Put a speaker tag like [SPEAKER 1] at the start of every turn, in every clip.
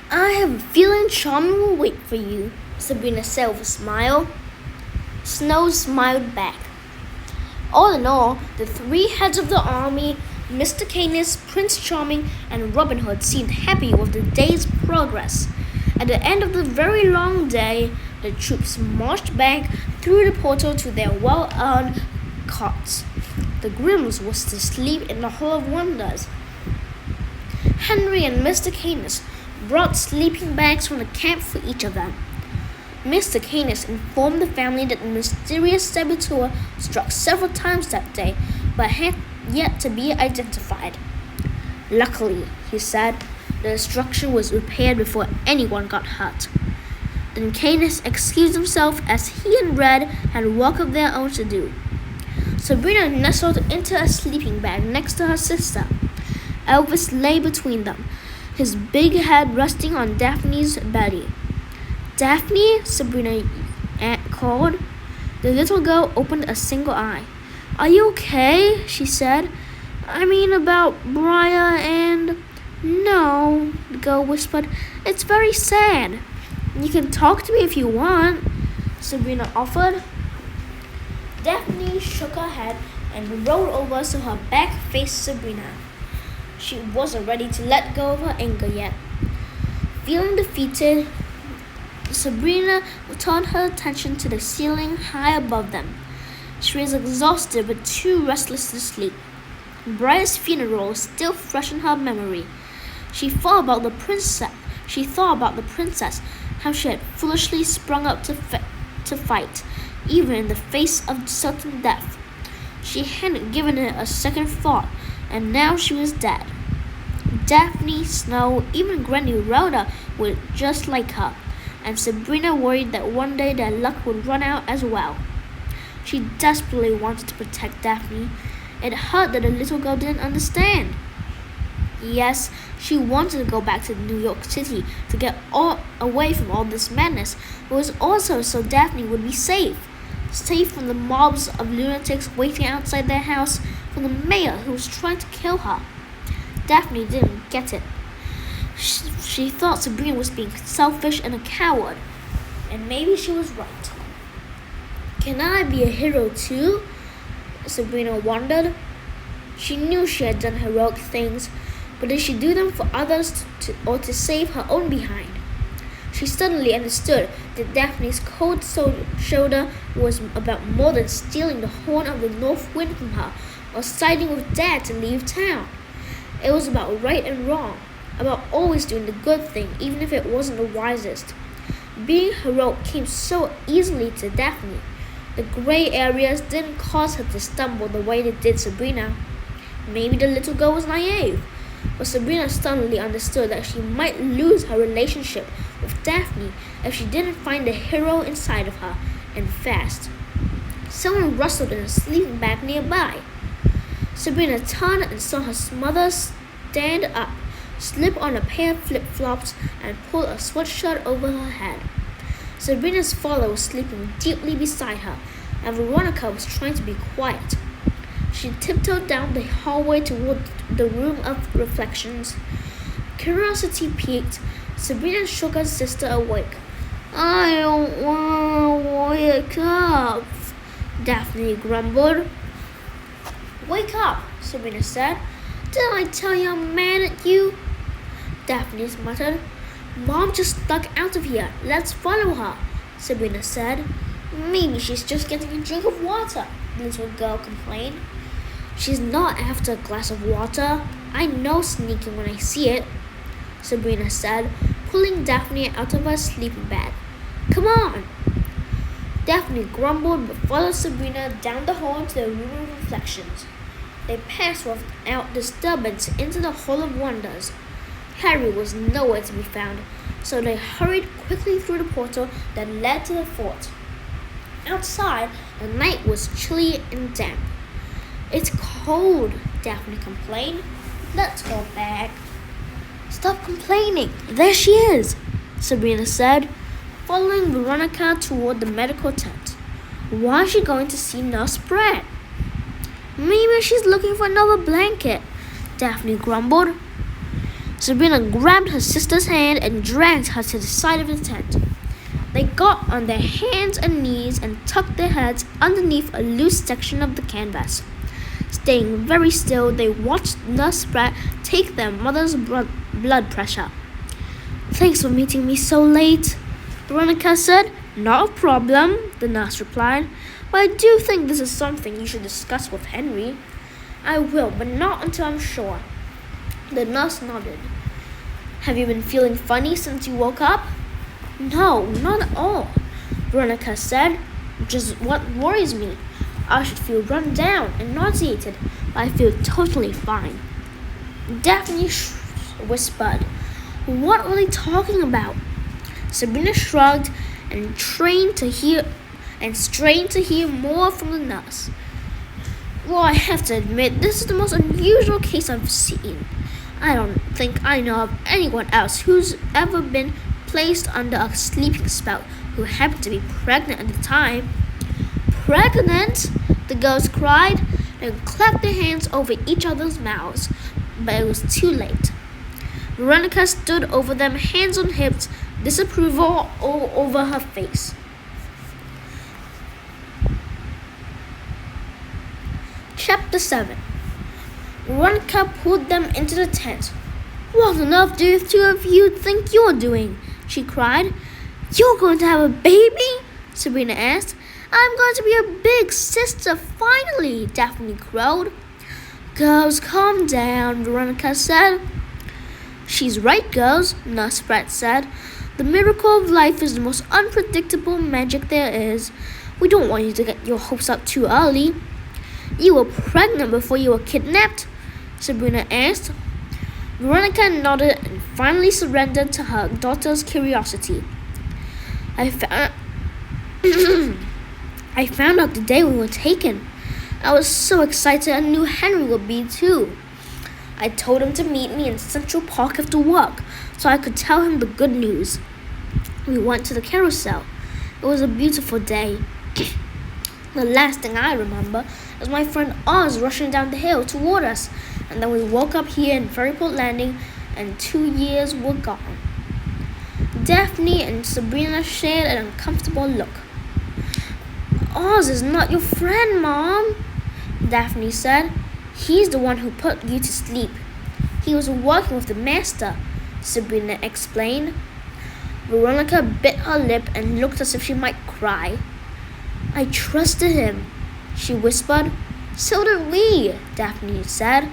[SPEAKER 1] I have a feeling charming will wait for you, Sabrina said with a smile. Snow smiled back. All in all, the three heads of the army, Mr. Canis, Prince Charming, and Robin Hood, seemed happy with the day's progress. At the end of the very long day, the troops marched back through the portal to their well-earned cots. The Grimms was to sleep in the Hall of Wonders. Henry and Mr. Canis brought sleeping bags from the camp for each of them. Mr. Canis informed the family that the mysterious saboteur struck several times that day, but had yet to be identified. Luckily, he said, the destruction was repaired before anyone got hurt. Then Canis excused himself as he and Red had work of their own to do. Sabrina nestled into a sleeping bag next to her sister. Elvis lay between them, his big head resting on Daphne's belly. Daphne, Sabrina called. The little girl opened a single eye. Are you okay? She said. I mean about Briar and... No, the girl whispered. It's very sad. You can talk to me if you want, Sabrina offered. Daphne shook her head and rolled over so her back faced Sabrina. She wasn't ready to let go of her anger yet. Feeling defeated, Sabrina turned her attention to the ceiling high above them. She was exhausted but too restless to sleep. Briar's funeral was still fresh in her memory. She thought about the princess, how she had foolishly sprung up to fight, even in the face of certain death. She hadn't given it a second thought, and now she was dead. Daphne, Snow, even Granny Rhoda were just like her, and Sabrina worried that one day their luck would run out as well. She desperately wanted to protect Daphne. It hurt that the little girl didn't understand. Yes, she wanted to go back to New York City to get away from all this madness, but it was also so Daphne would be safe. Safe from the mobs of lunatics waiting outside their house, from the mayor who was trying to kill her. Daphne didn't get it. She thought Sabrina was being selfish and a coward, and maybe she was right. Can I be a hero too? Sabrina wondered. She knew she had done heroic things, but did she do them for others or to save her own behind? She suddenly understood that Daphne's cold shoulder was about more than stealing the horn of the north wind from her or siding with Dad to leave town. It was about right and wrong, about always doing the good thing even if it wasn't the wisest. Being heroic came so easily to Daphne. The gray areas didn't cause her to stumble the way they did Sabrina. Maybe the little girl was naive, but Sabrina suddenly understood that she might lose her relationship with Daphne if she didn't find the hero inside of her, and fast. Someone rustled in a sleeping bag nearby. Sabrina turned and saw her mother stand up, slip on a pair of flip-flops, and pull a sweatshirt over her head. Sabrina's father was sleeping deeply beside her, and Veronica was trying to be quiet. She tiptoed down the hallway toward the room of reflections. Curiosity piqued. Sabrina shook her sister awake. I don't want to wake up, Daphne grumbled. Wake up, Sabrina said. Didn't I tell you I'm mad at you? Daphne muttered. Mom just stuck out of here. Let's follow her, Sabrina said. Maybe she's just getting a drink of water, the little girl complained. She's not after a glass of water. I know sneaking when I see it, Sabrina said, pulling Daphne out of her sleeping bag. Come on. Daphne grumbled but followed Sabrina down the hall to the room of reflections. They passed without disturbance into the Hall of Wonders. Harry was nowhere to be found, so they hurried quickly through the portal that led to the fort. Outside, the night was chilly and damp. It's cold, Daphne complained. Let's go back. Stop complaining. There she is, Sabrina said, following Veronica toward the medical tent. Why is she going to see Nurse Brett? Maybe she's looking for another blanket, Daphne grumbled. Sabrina grabbed her sister's hand and dragged her to the side of the tent. They got on their hands and knees and tucked their heads underneath a loose section of the canvas. Staying very still, they watched Nurse Sprat take their mother's blood pressure. "Thanks for meeting me so late," Veronica said. "Not a problem," the nurse replied. "But I do think this is something you should discuss with Henry." "I will, but not until I'm sure." The nurse nodded. "Have you been feeling funny since you woke up?" "No, not at all," Veronica said. "Which is what worries me. I should feel run down and nauseated, but I feel totally fine." Daphne whispered, "What are they talking about?" Sabrina shrugged and strained to hear more from the nurse. "Well, I have to admit, this is the most unusual case I've seen. I don't think I know of anyone else who's ever been placed under a sleeping spell who happened to be pregnant at the time." "Pregnant?" the girls cried and clapped their hands over each other's mouths, but it was too late. Veronica stood over them, hands on hips, disapproval all over her face. Chapter 7. Veronica pulled them into the tent. "What on earth do the two of you think you're doing?" she cried. "You're going to have a baby?" Sabrina asked. "I'm going to be a big sister, finally," Daphne crowed. "Girls, calm down," Veronica said. "She's right, girls," Nurse Sprat said. "The miracle of life is the most unpredictable magic there is. We don't want you to get your hopes up too early." "You were pregnant before you were kidnapped?" Sabrina asked. Veronica nodded and finally surrendered to her daughter's curiosity. I found out the day we were taken. I was so excited and knew Henry would be too. I told him to meet me in Central Park after work so I could tell him the good news. We went to the carousel. It was a beautiful day. The last thing I remember is my friend Oz rushing down the hill toward us, and then we woke up here in Ferryport Landing and 2 years were gone. Daphne and Sabrina shared an uncomfortable look. "Oz is not your friend, Mom," Daphne said. "He's the one who put you to sleep. He was working with the master," Sabrina explained. Veronica bit her lip and looked as if she might cry. "I trusted him," she whispered. "So did we," Daphne said.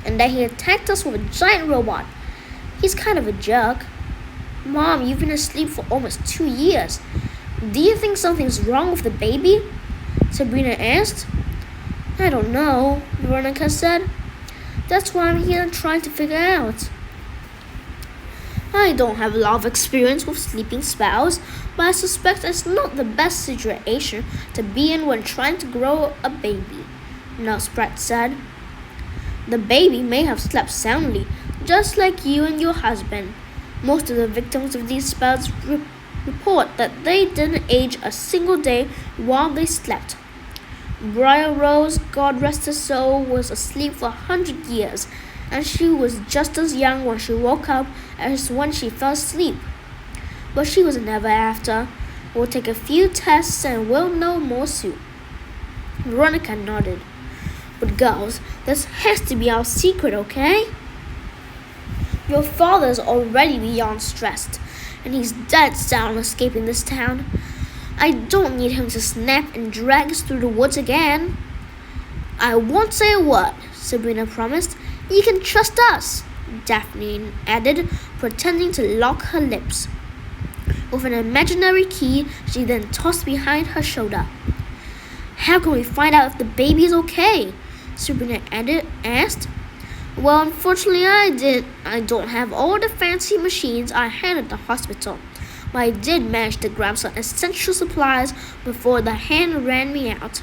[SPEAKER 1] "And then he attacked us with a giant robot. He's kind of a jerk." "Mom, you've been asleep for almost 2 years. Do you think something's wrong with the baby?" Sabrina asked. "I don't know," Veronica said. "That's what I'm here trying to figure out." "I don't have a lot of experience with sleeping spells, but I suspect it's not the best situation to be in when trying to grow a baby," Nurse Sprat said. "The baby may have slept soundly, just like you and your husband. Most of the victims of these spells report that they didn't age a single day while they slept. Briar Rose, God rest her soul, was asleep for 100 years, and she was just as young when she woke up as when she fell asleep. But she was never after. We'll take a few tests and we'll know more soon." Veronica nodded. "But girls, this has to be our secret, okay? Your father's already beyond stressed, and he's dead set on escaping this town. I don't need him to snap and drag us through the woods again." "I won't say a word," Sabrina promised. "You can trust us," Daphne added, pretending to lock her lips. With an imaginary key, she then tossed behind her shoulder. "How can we find out if the baby is okay?" Sabrina asked. "Well, unfortunately I don't have all the fancy machines I had at the hospital, but I did manage to grab some essential supplies before the hand ran me out.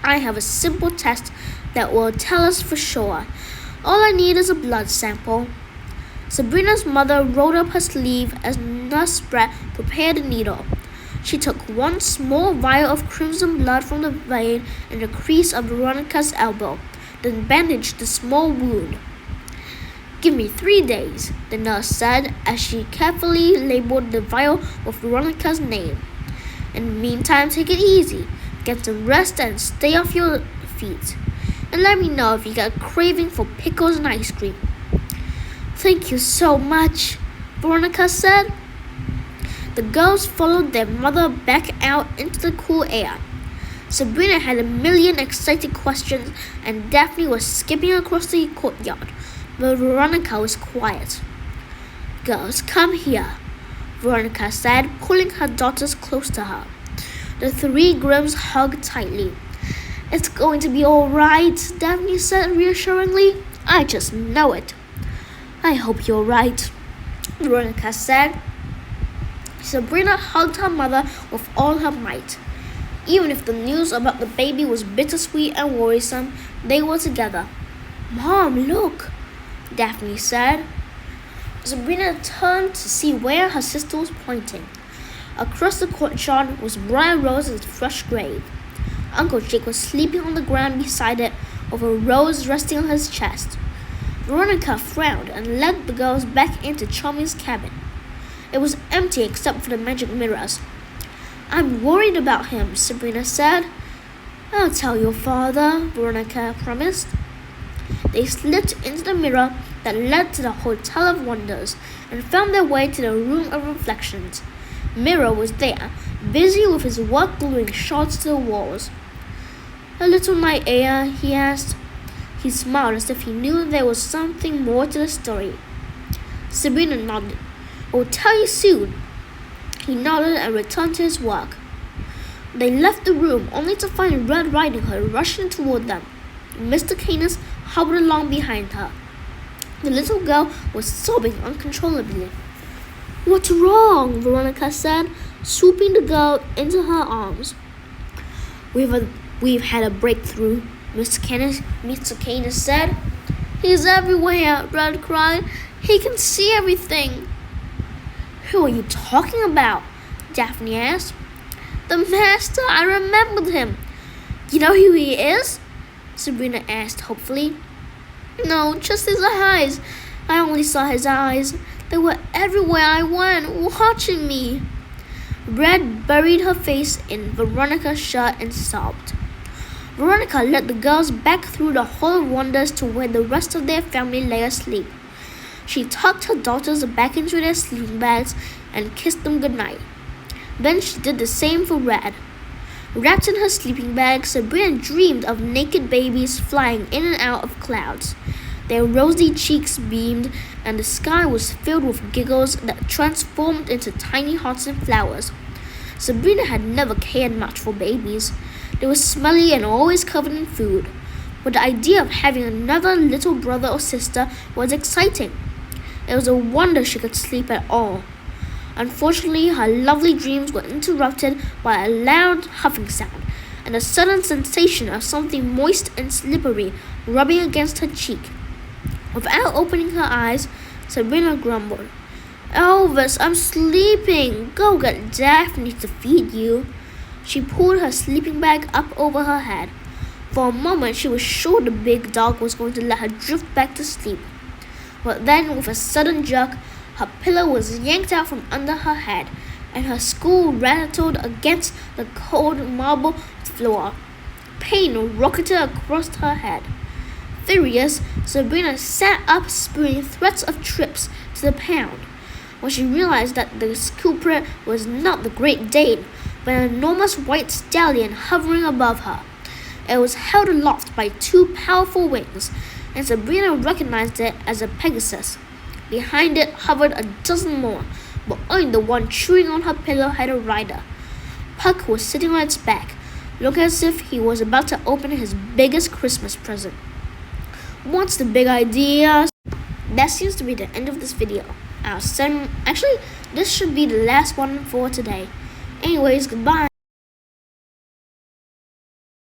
[SPEAKER 1] I have a simple test that will tell us for sure. All I need is a blood sample." Sabrina's mother rolled up her sleeve as Nurse Sprat prepared a needle. She took one small vial of crimson blood from the vein in the crease of Veronica's elbow, then bandaged the small wound. Give me 3 days, the nurse said as she carefully labeled the vial with Veronica's name. In the meantime, take it easy, get some rest and stay off your feet. And let me know if you get a craving for pickles and ice cream. Thank you so much, Veronica said. The girls followed their mother back out into the cool air. Sabrina had a million excited questions and Daphne was skipping across the courtyard, but Veronica was quiet. Girls, come here, Veronica said, pulling her daughters close to her. The 3 girls hugged tightly. It's going to be all right, Daphne said reassuringly. I just know it. I hope you're right, Veronica said. Sabrina hugged her mother with all her might. Even if the news about the baby was bittersweet and worrisome, they were together. Mom, look, Daphne said. Sabrina turned to see where her sister was pointing. Across the courtyard was Briar Rose's fresh grave. Uncle Jake was sleeping on the ground beside it, with a rose resting on his chest. Veronica frowned and led the girls back into Charming's cabin. It was empty except for the magic mirrors. I'm worried about him, Sabrina said. I'll tell your father, Veronica promised. They slipped into the mirror that led to the Hotel of Wonders and found their way to the Room of Reflections. Mirror was there, busy with his work gluing shards to the walls. A little night air, he asked. He smiled as if he knew there was something more to the story. Sabrina nodded. I'll tell you soon. He nodded and returned to his work. They left the room only to find Red Riding Hood rushing toward them. Mr. Canis hobbled along behind her. The little girl was sobbing uncontrollably. What's wrong? Veronica said, swooping the girl into her arms. We've had a breakthrough, Mr. Canis said. He's everywhere, Red cried. He can see everything. Who are you talking about? Daphne asked. The master, I remembered him. You know who he is? Sabrina asked hopefully. No, just his eyes. I only saw his eyes. They were everywhere I went, watching me. Red buried her face in Veronica's shirt and sobbed. Veronica led the girls back through the Hall of Wonders to where the rest of their family lay asleep. She tucked her daughters back into their sleeping bags and kissed them goodnight. Then she did the same for Red. Wrapped in her sleeping bag, Sabrina dreamed of naked babies flying in and out of clouds. Their rosy cheeks beamed, and the sky was filled with giggles that transformed into tiny hearts and flowers. Sabrina had never cared much for babies. They were smelly and always covered in food. But the idea of having another little brother or sister was exciting. It was a wonder she could sleep at all. Unfortunately, her lovely dreams were interrupted by a loud huffing sound and a sudden sensation of something moist and slippery rubbing against her cheek. Without opening her eyes, Sabrina grumbled, Elvis, I'm sleeping. Go get Daphne to feed you. She pulled her sleeping bag up over her head. For a moment, she was sure the big dog was going to let her drift back to sleep. But then, with a sudden jerk, her pillow was yanked out from under her head, and her skull rattled against the cold marble floor. Pain rocketed across her head. Furious, Sabrina sat up, spewing threats of trips to the pound. When she realized that the culprit was not the Great Dane, but an enormous white stallion hovering above her. It was held aloft by 2 powerful wings, and Sabrina recognized it as a Pegasus. Behind it hovered a dozen more, but only the one chewing on her pillow had a rider. Puck was sitting on its back, looking as if he was about to open his biggest Christmas present. What's the big idea? That seems to be the end of this video. Actually, this should be the last one for today. Anyways, goodbye.